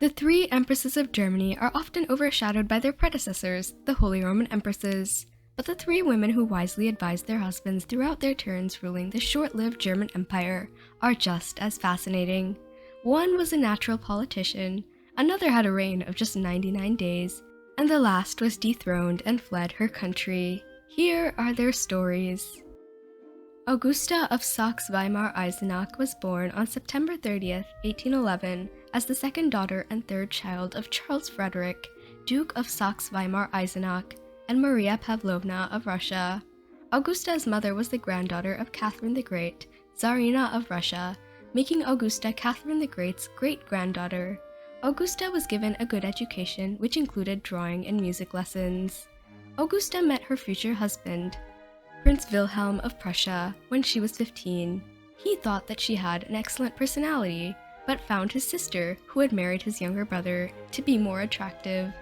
The three Empresses of Germany are often overshadowed by their predecessors, the Holy Roman Empresses. But the three women who wisely advised their husbands throughout their turns ruling the short-lived German Empire are just as fascinating. One was a natural politician, another had a reign of just 99 days, and the last was dethroned and fled her country. Here are their stories. Augusta of Saxe-Weimar-Eisenach was born on September 30th, 1811, as the second daughter and third child of Charles Frederick, Duke of Saxe-Weimar-Eisenach, and Maria Pavlovna of Russia. Augusta's mother was the granddaughter of Catherine the Great, Tsarina of Russia, making Augusta Catherine the Great's great-granddaughter. Augusta was given a good education, which included drawing and music lessons. Augusta met her future husband, Prince Wilhelm of Prussia, when she was 15. He thought that she had an excellent personality, but found his sister, who had married his younger brother, to be more attractive.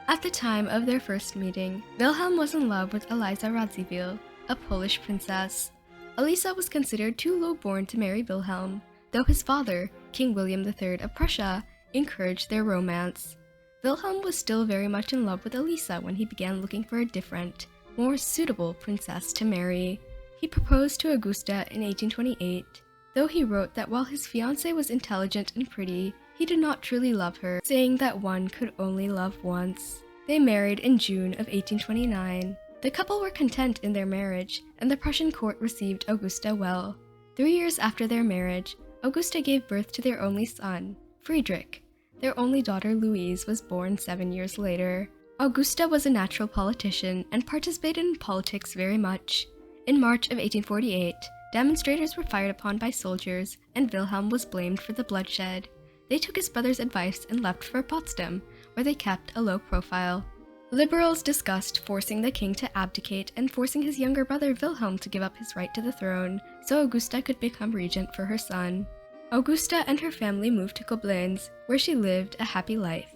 At the time of their first meeting, Wilhelm was in love with Eliza Radziwill, a Polish princess. Elisa was considered too low-born to marry Wilhelm, though his father, King William III of Prussia, encouraged their romance. Wilhelm was still very much in love with Elisa when he began looking for a different, more suitable princess to marry. He proposed to Augusta in 1828, though he wrote that while his fiancée was intelligent and pretty, he did not truly love her, saying that one could only love once. They married in June of 1829. The couple were content in their marriage, and the Prussian court received Augusta well. 3 years after their marriage, Augusta gave birth to their only son, Friedrich. Their only daughter, Louise, was born 7 years later. Augusta was a natural politician and participated in politics very much. In March of 1848, demonstrators were fired upon by soldiers, and Wilhelm was blamed for the bloodshed. They took his brother's advice and left for Potsdam, where they kept a low profile. Liberals discussed forcing the king to abdicate and forcing his younger brother Wilhelm to give up his right to the throne, so Augusta could become regent for her son. Augusta and her family moved to Koblenz, where she lived a happy life.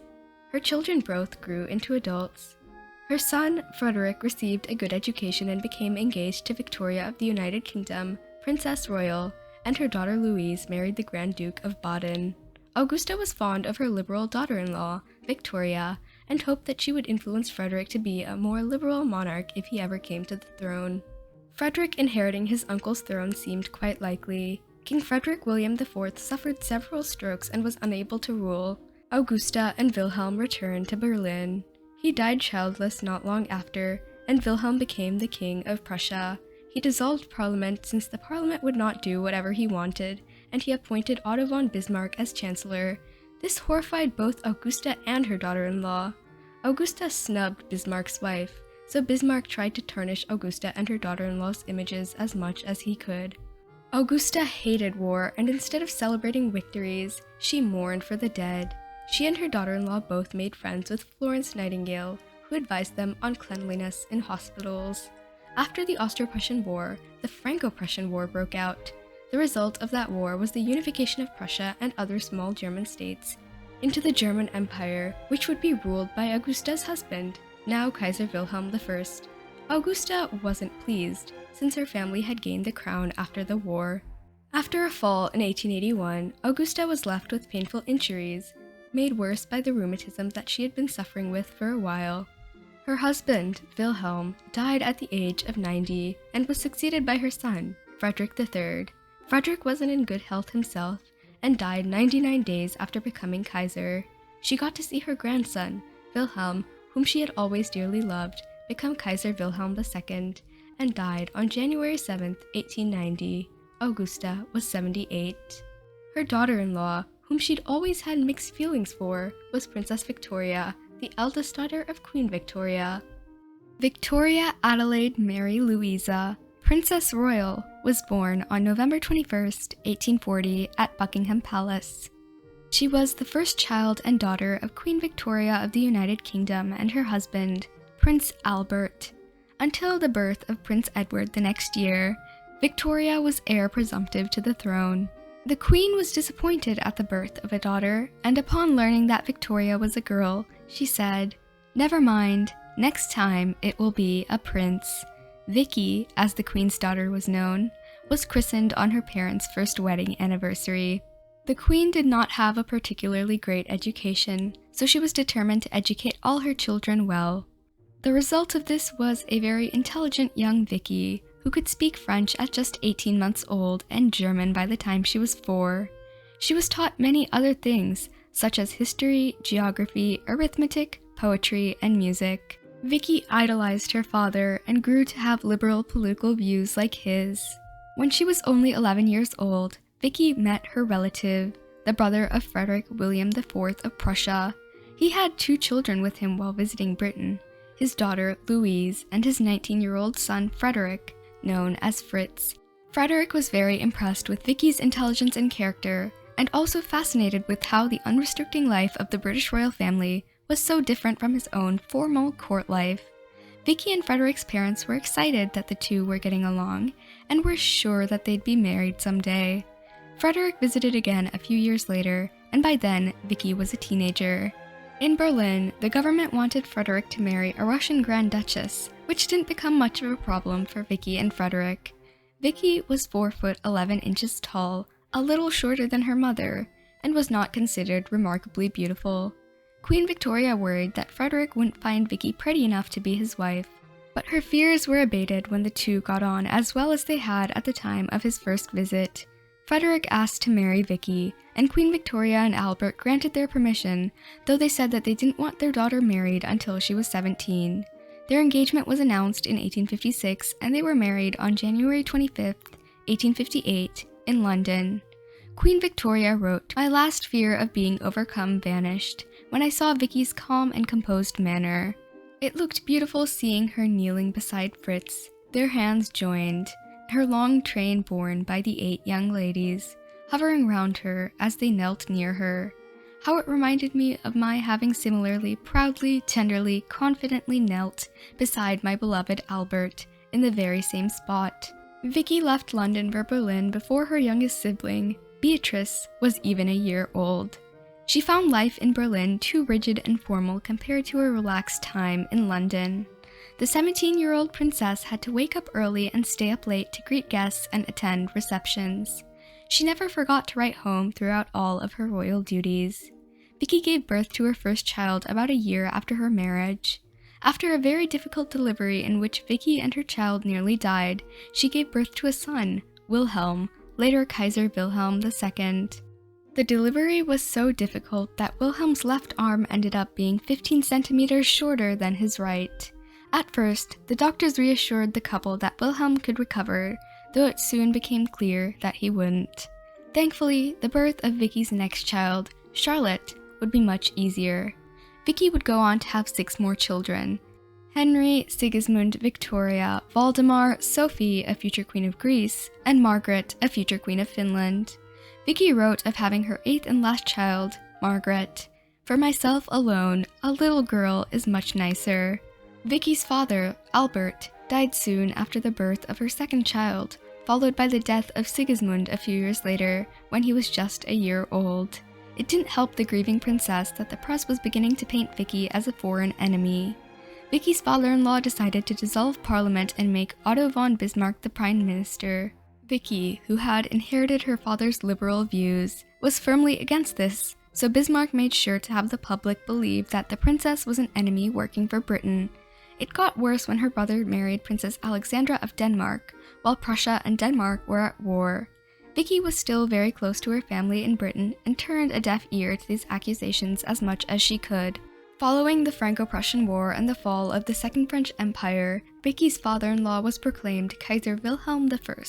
Her children both grew into adults. Her son, Frederick, received a good education and became engaged to Victoria of the United Kingdom, Princess Royal, and her daughter Louise married the Grand Duke of Baden. Augusta was fond of her liberal daughter-in-law, Victoria, and hoped that she would influence Frederick to be a more liberal monarch if he ever came to the throne. Frederick inheriting his uncle's throne seemed quite likely. King Frederick William IV suffered several strokes and was unable to rule. Augusta and Wilhelm returned to Berlin. He died childless not long after, and Wilhelm became the King of Prussia. He dissolved Parliament since the Parliament would not do whatever he wanted, and he appointed Otto von Bismarck as Chancellor. This horrified both Augusta and her daughter-in-law. Augusta snubbed Bismarck's wife, so Bismarck tried to tarnish Augusta and her daughter-in-law's images as much as he could. Augusta hated war, and instead of celebrating victories, she mourned for the dead. She and her daughter-in-law both made friends with Florence Nightingale, who advised them on cleanliness in hospitals. After the Austro-Prussian War, the Franco-Prussian War broke out. The result of that war was the unification of Prussia and other small German states into the German Empire, which would be ruled by Augusta's husband, now Kaiser Wilhelm I. Augusta wasn't pleased, since her family had gained the crown after the war. After a fall in 1881, Augusta was left with painful injuries, made worse by the rheumatism that she had been suffering with for a while. Her husband, Wilhelm, died at the age of 90 and was succeeded by her son, Frederick III. Frederick wasn't in good health himself and died 99 days after becoming Kaiser. She got to see her grandson, Wilhelm, whom she had always dearly loved, become Kaiser Wilhelm II, and died on January 7, 1890. Augusta was 78. Her daughter-in-law, whom she'd always had mixed feelings for, was Princess Victoria, the eldest daughter of Queen Victoria. Victoria Adelaide Mary Louisa, Princess Royal, was born on November 21, 1840, at Buckingham Palace. She was the first child and daughter of Queen Victoria of the United Kingdom and her husband, Prince Albert. Until the birth of Prince Edward the next year, Victoria was heir presumptive to the throne. The Queen was disappointed at the birth of a daughter, and upon learning that Victoria was a girl, she said, "Never mind, next time it will be a prince." Vicky, as the Queen's daughter was known, was christened on her parents' first wedding anniversary. The queen did not have a particularly great education, so she was determined to educate all her children well. The result of this was a very intelligent young Vicky, who could speak French at just 18 months old and German by the time she was 4. She was taught many other things, such as history, geography, arithmetic, poetry, and music. Vicky idolized her father and grew to have liberal political views like his. When she was only 11 years old, Vicky met her relative, the brother of Frederick William IV of Prussia. He had 2 children with him while visiting Britain, his daughter Louise and his 19-year-old son Frederick, known as Fritz. Frederick was very impressed with Vicky's intelligence and character, and also fascinated with how the unrestricting life of the British royal family was so different from his own formal court life. Vicky and Frederick's parents were excited that the two were getting along, and were sure that they'd be married someday. Frederick visited again a few years later, and by then, Vicky was a teenager. In Berlin, the government wanted Frederick to marry a Russian Grand Duchess, which didn't become much of a problem for Vicky and Frederick. Vicky was 4 foot 11 inches tall, a little shorter than her mother, and was not considered remarkably beautiful. Queen Victoria worried that Frederick wouldn't find Vicky pretty enough to be his wife, but her fears were abated when the two got on as well as they had at the time of his first visit. Frederick asked to marry Vicky, and Queen Victoria and Albert granted their permission, though they said that they didn't want their daughter married until she was 17. Their engagement was announced in 1856, and they were married on January 25, 1858, in London. Queen Victoria wrote, "My last fear of being overcome vanished when I saw Vicky's calm and composed manner. It looked beautiful seeing her kneeling beside Fritz, their hands joined, her long train borne by the 8 young ladies, hovering round her as they knelt near her. How it reminded me of my having similarly, proudly, tenderly, confidently knelt beside my beloved Albert, in the very same spot." Vicky left London for Berlin before her youngest sibling, Beatrice, was even a year old. She found life in Berlin too rigid and formal compared to a relaxed time in London. The 17-year-old princess had to wake up early and stay up late to greet guests and attend receptions. She never forgot to write home throughout all of her royal duties. Vicky gave birth to her first child about a year after her marriage. After a very difficult delivery in which Vicky and her child nearly died, she gave birth to a son, Wilhelm, later Kaiser Wilhelm II. The delivery was so difficult that Wilhelm's left arm ended up being 15 centimeters shorter than his right. At first, the doctors reassured the couple that Wilhelm could recover, though it soon became clear that he wouldn't. Thankfully, the birth of Vicky's next child, Charlotte, would be much easier. Vicky would go on to have 6 more children: Henry, Sigismund, Victoria, Valdemar, Sophie, a future queen of Greece, and Margaret, a future queen of Finland. Vicky wrote of having her 8th and last child, Margaret. "For myself alone, a little girl is much nicer." Vicky's father, Albert, died soon after the birth of her second child, followed by the death of Sigismund a few years later, when he was just a year old. It didn't help the grieving princess that the press was beginning to paint Vicky as a foreign enemy. Vicky's father-in-law decided to dissolve parliament and make Otto von Bismarck the prime minister. Vicky, who had inherited her father's liberal views, was firmly against this, so Bismarck made sure to have the public believe that the princess was an enemy working for Britain. It got worse when her brother married Princess Alexandra of Denmark, while Prussia and Denmark were at war. Vicky was still very close to her family in Britain and turned a deaf ear to these accusations as much as she could. Following the Franco-Prussian War and the fall of the Second French Empire, Vicky's father-in-law was proclaimed Kaiser Wilhelm I,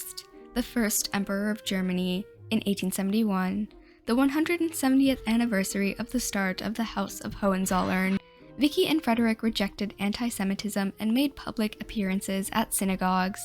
the first Emperor of Germany, in 1871, the 170th anniversary of the start of the House of Hohenzollern. Vicky and Frederick rejected anti-Semitism and made public appearances at synagogues.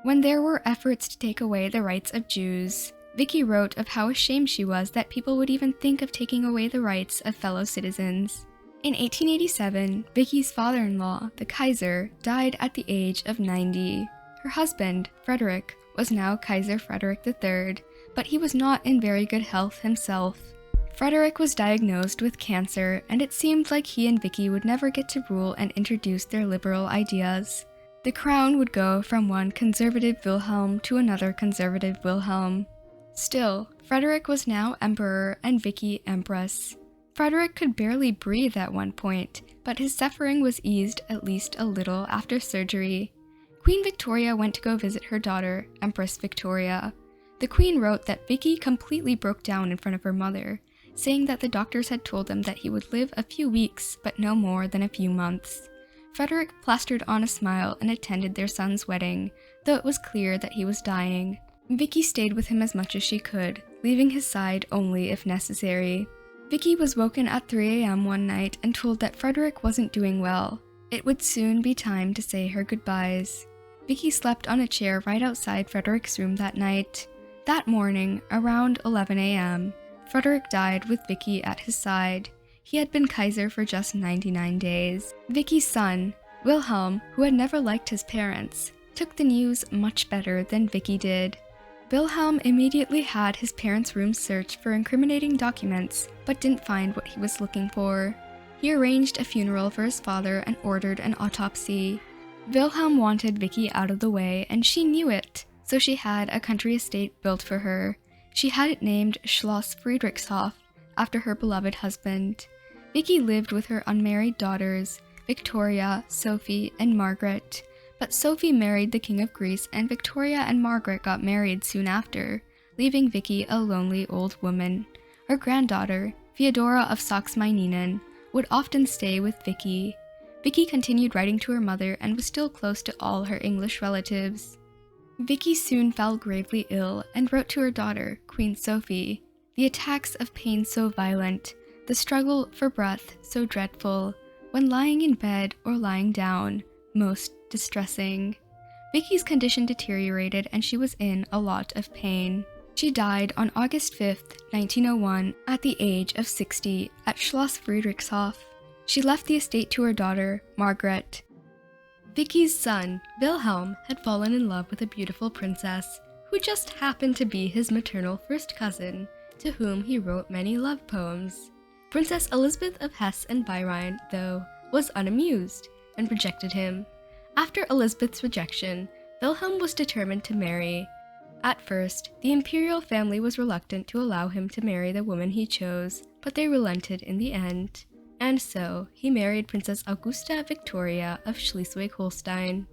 When there were efforts to take away the rights of Jews, Vicky wrote of how ashamed she was that people would even think of taking away the rights of fellow citizens. In 1887, Vicky's father-in-law, the Kaiser, died at the age of 90. Her husband, Frederick, was now Kaiser Frederick III, but he was not in very good health himself. Frederick was diagnosed with cancer, and it seemed like he and Vicky would never get to rule and introduce their liberal ideas. The crown would go from one conservative Wilhelm to another conservative Wilhelm. Still, Frederick was now emperor and Vicky empress. Frederick could barely breathe at one point, but his suffering was eased at least a little after surgery. Queen Victoria went to go visit her daughter, Empress Victoria. The queen wrote that Vicky completely broke down in front of her mother, saying that the doctors had told them that he would live a few weeks, but no more than a few months. Frederick plastered on a smile and attended their son's wedding, though it was clear that he was dying. Vicky stayed with him as much as she could, leaving his side only if necessary. Vicky was woken at 3 a.m. one night and told that Frederick wasn't doing well. It would soon be time to say her goodbyes. Vicky slept on a chair right outside Frederick's room that night. That morning, around 11 a.m., Frederick died with Vicky at his side. He had been Kaiser for just 99 days. Vicky's son, Wilhelm, who had never liked his parents, took the news much better than Vicky did. Wilhelm immediately had his parents' room searched for incriminating documents, but didn't find what he was looking for. He arranged a funeral for his father and ordered an autopsy. Wilhelm wanted Vicky out of the way, and she knew it, so she had a country estate built for her. She had it named Schloss Friedrichshof, after her beloved husband. Vicky lived with her unmarried daughters, Victoria, Sophie, and Margaret. But Sophie married the King of Greece, and Victoria and Margaret got married soon after, leaving Vicky a lonely old woman. Her granddaughter, Theodora of Saxe-Weimar-Eisenach, would often stay with Vicky. Vicky continued writing to her mother and was still close to all her English relatives. Vicky soon fell gravely ill and wrote to her daughter, Queen Sophie, "The attacks of pain so violent, the struggle for breath so dreadful, when lying in bed or lying down, most distressing." Vicky's condition deteriorated and she was in a lot of pain. She died on August 5th, 1901, at the age of 60 at Schloss Friedrichshof. She left the estate to her daughter, Margaret. Vicky's son, Wilhelm, had fallen in love with a beautiful princess, who just happened to be his maternal first cousin, to whom he wrote many love poems. Princess Elizabeth of Hesse and Bayern, though, was unamused and rejected him. After Elizabeth's rejection, Wilhelm was determined to marry. At first, the imperial family was reluctant to allow him to marry the woman he chose, but they relented in the end. And so, he married Princess Augusta Victoria of Schleswig-Holstein.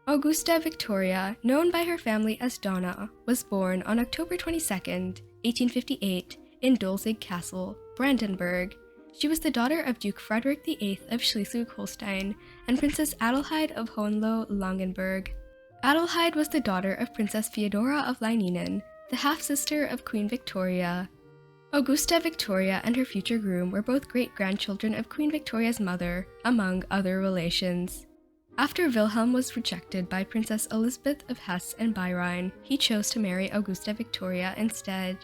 Augusta Victoria, known by her family as Donna, was born on October 22, 1858, in Dolzig Castle, Brandenburg. She was the daughter of Duke Frederick VIII of Schleswig-Holstein and Princess Adelheid of Hohenlohe-Langenburg. Adelheid was the daughter of Princess Theodora of Leiningen, the half-sister of Queen Victoria. Augusta Victoria and her future groom were both great-grandchildren of Queen Victoria's mother, among other relations. After Wilhelm was rejected by Princess Elizabeth of Hesse and Bayern, he chose to marry Augusta Victoria instead.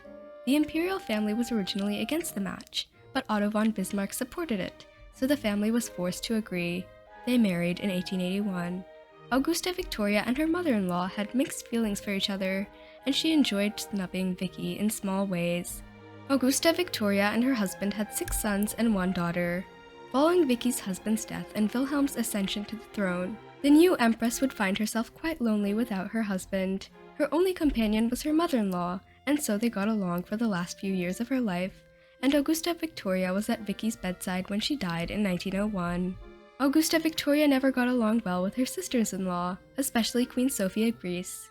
The imperial family was originally against the match, but Otto von Bismarck supported it, so the family was forced to agree. They married in 1881. Augusta Victoria and her mother-in-law had mixed feelings for each other, and she enjoyed snubbing Vicky in small ways. Augusta Victoria and her husband had 6 sons and 1 daughter. Following Vicky's husband's death and Wilhelm's ascension to the throne, the new empress would find herself quite lonely without her husband. Her only companion was her mother-in-law, and so they got along for the last few years of her life, and Augusta Victoria was at Vicky's bedside when she died in 1901. Augusta Victoria never got along well with her sisters-in-law, especially Queen Sophie of Greece.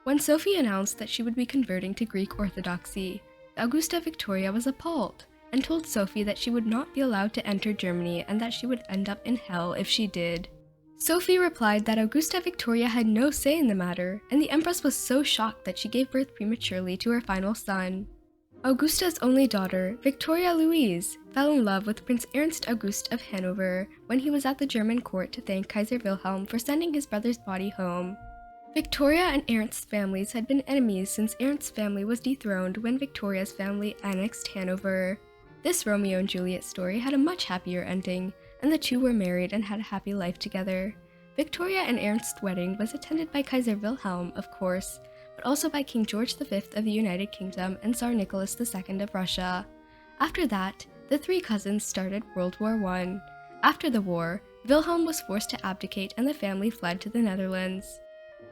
When Sophie announced that she would be converting to Greek Orthodoxy, Augusta Victoria was appalled and told Sophie that she would not be allowed to enter Germany and that she would end up in hell if she did. Sophie replied that Augusta Victoria had no say in the matter, and the empress was so shocked that she gave birth prematurely to her final son. Augusta's only daughter, Victoria Louise, fell in love with Prince Ernst August of Hanover when he was at the German court to thank Kaiser Wilhelm for sending his brother's body home. Victoria and Ernst's families had been enemies since Ernst's family was dethroned when Victoria's family annexed Hanover. This Romeo and Juliet story had a much happier ending, and the two were married and had a happy life together. Victoria and Ernst's wedding was attended by Kaiser Wilhelm, of course, but also by King George V of the United Kingdom and Tsar Nicholas II of Russia. After that, the 3 cousins started World War I. After the war, Wilhelm was forced to abdicate and the family fled to the Netherlands.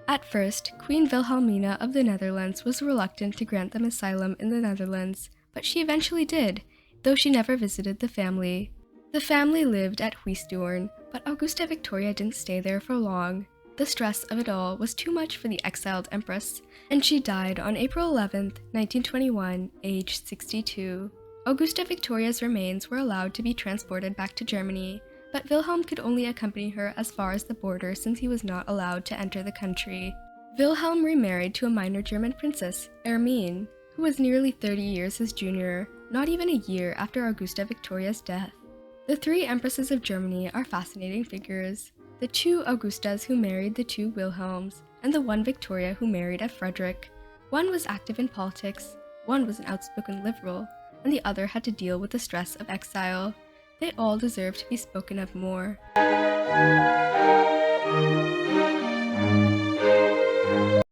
At first, Queen Wilhelmina of the Netherlands was reluctant to grant them asylum in the Netherlands, but she eventually did, though she never visited the family. The family lived at Huisdoorn, but Augusta Victoria didn't stay there for long. The stress of it all was too much for the exiled empress, and she died on April 11, 1921, aged 62. Augusta Victoria's remains were allowed to be transported back to Germany, but Wilhelm could only accompany her as far as the border since he was not allowed to enter the country. Wilhelm remarried to a minor German princess, Hermine, who was nearly 30 years his junior, not even a year after Augusta Victoria's death. The three Empresses of Germany are fascinating figures. The two Augustas who married the two Wilhelms, and the one Victoria who married a Frederick. One was active in politics, one was an outspoken liberal, and the other had to deal with the stress of exile. They all deserve to be spoken of more.